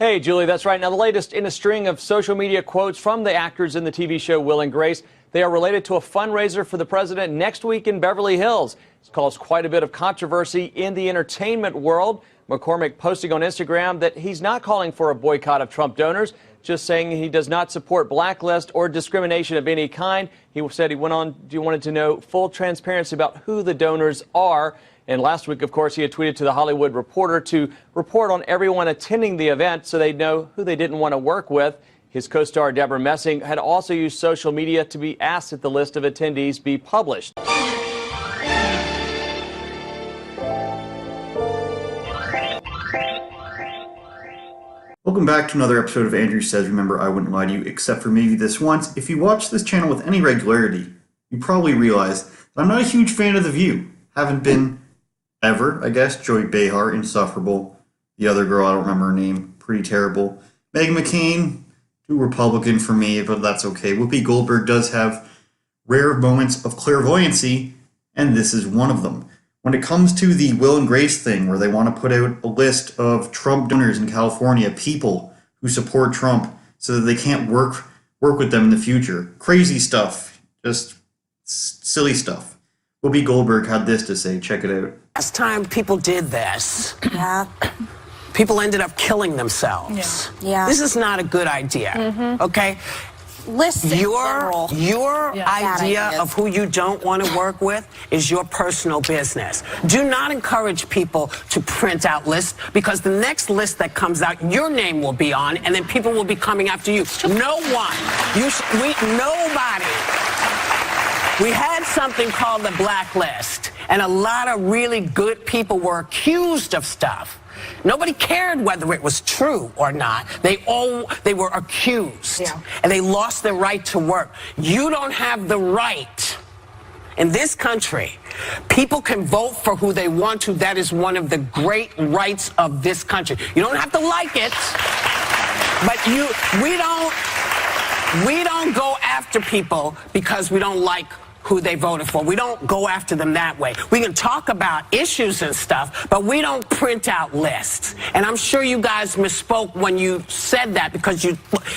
Hey, Julie, that's right. Now, the latest in a string of social media quotes from the actors in the TV show Will and Grace. They are related to a fundraiser for the president next week in Beverly Hills. It's caused quite a bit of controversy in the entertainment world. McCormack posting on Instagram that he's not calling for a boycott of Trump donors, just saying he does not support blacklist or discrimination of any kind. He said he wanted to know full transparency about who the donors are. And last week, of course, he had tweeted to The Hollywood Reporter to report on everyone attending the event so they'd know who they didn't want to work with. His co-star Deborah Messing had also used social media to be asked that the list of attendees be published. Welcome back to another episode of Andrew Says. Remember, I wouldn't lie to you except for maybe this once. If you watch this channel with any regularity, you probably realize that I'm not a huge fan of The View. Haven't been ever, I guess. Joy Behar, insufferable. The other girl, I don't remember her name, pretty terrible. Meghan McCain, too Republican for me, but that's okay. Whoopi Goldberg does have rare moments of clairvoyancy, and this is one of them. When it comes to the Will and Grace thing, where they want to put out a list of Trump donors in California, people who support Trump, so that they can't work with them in the future. Crazy stuff. Just silly stuff. Whoopi Goldberg had this to say. Check it out. Last time people did this, people ended up killing themselves. Yeah. This is not a good idea, okay? Listen, your idea of who you don't want to work with is your personal business. Do not encourage people to print out lists, because the next list that comes out, your name will be on, and then people will be coming after you. No one. Nobody. We had something called the blacklist, and a lot of really good people were accused of stuff. Nobody cared whether it was true or not. They were accused, and they lost their right to work. You don't have the right. In this country, people can vote for who they want to. That is one of the great rights of this country. You don't have to like it, but we don't go after people because we don't like who they voted for. We don't go after them that way. We can talk about issues and stuff, but we don't print out lists. And I'm sure you guys misspoke when you said that, because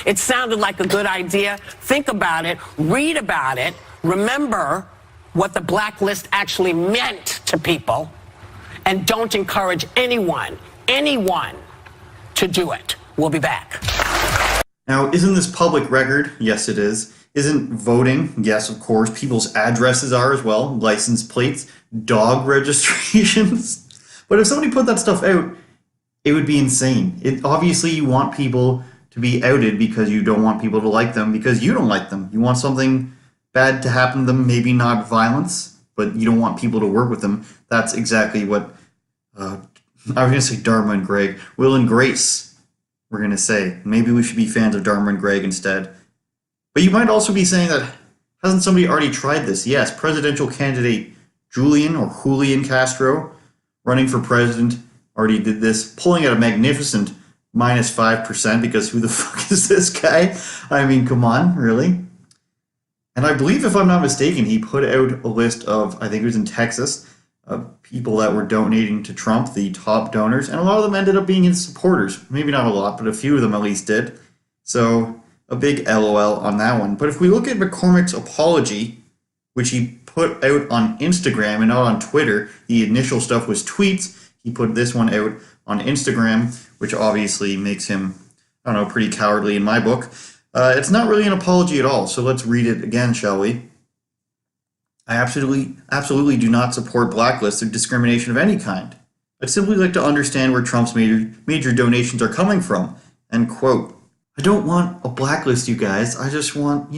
it sounded like a good idea. Think about it, read about it, remember what the blacklist actually meant to people, and don't encourage anyone to do it. We'll be back. Now, isn't this public record? Yes, it is. Isn't voting? Yes, of course. People's addresses are as well. License plates, dog registrations. But if somebody put that stuff out, it would be insane. Obviously, you want people to be outed because you don't want people to like them, because you don't like them. You want something bad to happen to them, maybe not violence, but you don't want people to work with them. That's exactly what, I was going to say Dharma and Greg. Will and Grace, we're going to say. Maybe we should be fans of Dharma and Greg instead. But you might also be saying that, hasn't somebody already tried this? Yes, presidential candidate Julian Castro, running for president, already did this, pulling out a magnificent -5%, because who the fuck is this guy? I mean, come on, really? And I believe, if I'm not mistaken, he put out a list of, I think it was in Texas, of people that were donating to Trump, the top donors, and a lot of them ended up being his supporters. Maybe not a lot, but a few of them at least did. So a big LOL on that one. But if we look at McCormack's apology, which he put out on Instagram and not on Twitter, the initial stuff was tweets. He put this one out on Instagram, which obviously makes him, I don't know, pretty cowardly in my book. It's not really an apology at all. So let's read it again, shall we? I absolutely do not support blacklists or discrimination of any kind. I'd simply like to understand where Trump's major donations are coming from. End quote. I don't want a blacklist, you guys. I just want,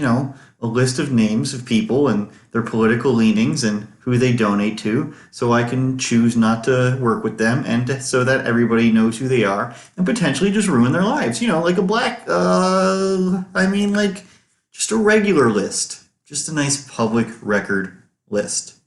a list of names of people and their political leanings and who they donate to, so I can choose not to work with them, and so that everybody knows who they are and potentially just ruin their lives. Like a just a regular list. Just a nice public record list.